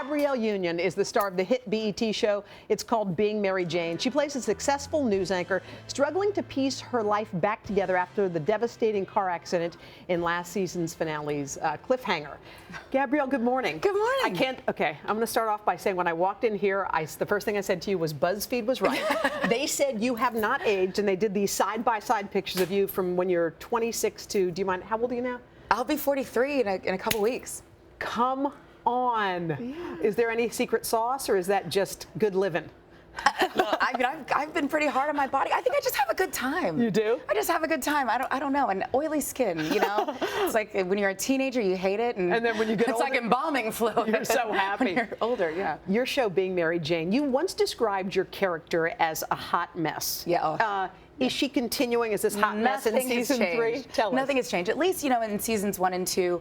Gabrielle Union is the star of the hit BET show. It's called Being Mary Jane. She plays a successful news anchor struggling to piece her life back together after the devastating car accident in last season's finale's cliffhanger. Gabrielle, good morning. Good morning. I'm going to start off by saying when I walked in here, the first thing I said to you was BuzzFeed was right. They said you have not aged, and they did these side-by-side pictures of you from when you're 26 to, do you mind, how old are you now? I'll be 43 in a couple weeks. Come on. Yeah. Is there any secret sauce, or is that just good living? Well, I've been pretty hard on my body. I think I just have a good time. You do? I just have a good time. I don't know. And oily skin, you know? It's like when you're a teenager, you hate it. And then when you get older, it's like embalming fluid. You're so happy. When you're older, yeah. Your show, Being Mary Jane, you once described your character as a hot mess. Yeah. Is she continuing as this hot mess in season 3? Tell us. Nothing has changed. At least, you know, in seasons 1 and 2,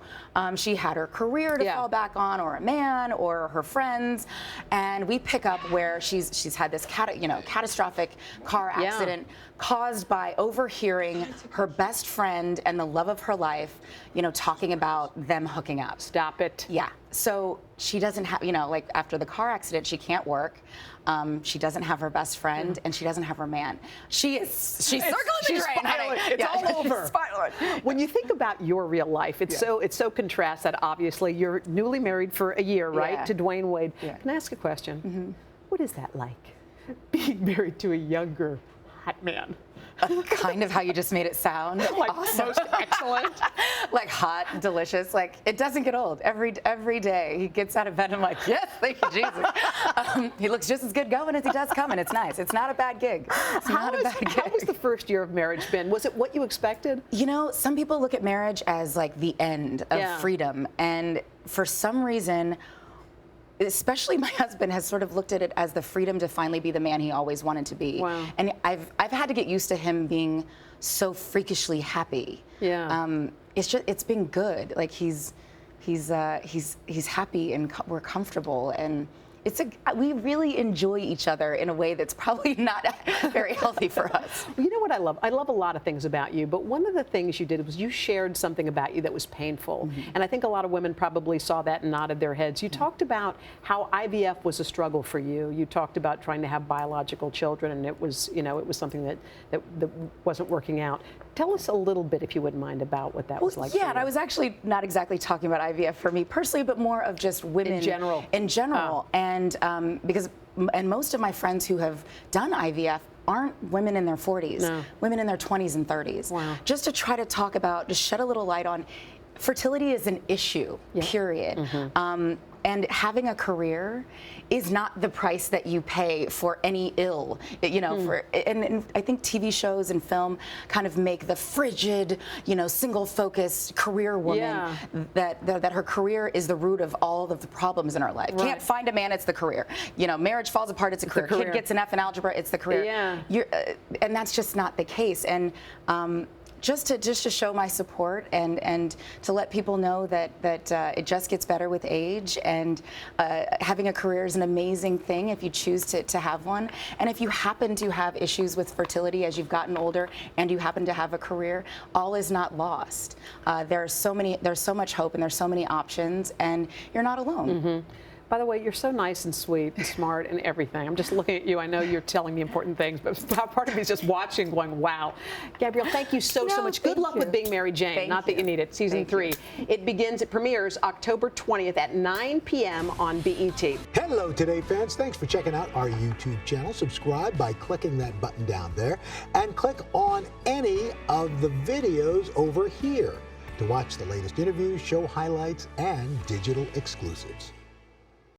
she had her career to fall back on, or a man, or her friends, and we pick up where she's had this catastrophic car accident caused by overhearing her best friend and the love of her life, you know, talking about them hooking up. Stop it. Yeah. So she doesn't have, you know, like after the car accident, she can't work. She doesn't have her best friend, and she doesn't have her man. She's circling the drain. Spiraling. It's all over. When you think about your real life, it's so contrast that obviously you're newly married for a year, right, to Dwayne Wade. Yeah. Can I ask a question? Mm-hmm. What is that like, being married to a younger hot man? Kind of how you just made it sound. Like awesome. Most excellent. Like hot, delicious. Like it doesn't get old. Every day he gets out of bed, I'm like, yes, thank you, Jesus. He looks just as good going as he does coming. It's nice. It's not a bad gig. How was the first year of marriage been? Was it what you expected? You know, some people look at marriage as like the end of freedom, and for some reason, especially my husband has sort of looked at it as the freedom to finally be the man he always wanted to be. Wow. And I've had to get used to him being so freakishly happy. Yeah. It's been good. Like he's happy, and we're comfortable, and we really enjoy each other in a way that's probably not very healthy for us. Well, you know what I love? I love a lot of things about you, but one of the things you did was you shared something about you that was painful. Mm-hmm. And I think a lot of women probably saw that and nodded their heads. You talked about how IVF was a struggle for you. You talked about trying to have biological children, and it was something that wasn't working out. Tell us a little bit, if you wouldn't mind, about what that was like. Yeah, and I was actually not exactly talking about IVF for me personally, but more of just women in general. And because most of my friends who have done IVF aren't women in their 40s, women in their 20s and 30s. Wow. Just to try to talk about, just shed a little light on, fertility is an issue, period. Mm-hmm. And having a career is not the price that you pay for any ill, you know. And I think TV shows and film kind of make the frigid, you know, single-focused career woman that her career is the root of all of the problems in her life. Right. Can't find a man, it's the career. You know, marriage falls apart, it's a career. Kid gets an F in algebra, it's the career. Yeah. And that's just not the case. And just to show my support and to let people know that it just gets better with age, and having a career is an amazing thing if you choose to have one. And if you happen to have issues with fertility as you've gotten older and you happen to have a career, all is not lost. There's so much hope, and there's so many options, and you're not alone. Mm-hmm. By the way, you're so nice and sweet and smart and everything. I'm just looking at you. I know you're telling me important things, but part of me is just watching going, wow. Gabrielle, thank you so much. Good luck with Being Mary Jane. Not that you need it. Season 3. It premieres October 20th at 9 p.m. on BET. Hello, Today fans. Thanks for checking out our YouTube channel. Subscribe by clicking that button down there, and click on any of the videos over here to watch the latest interviews, show highlights, and digital exclusives.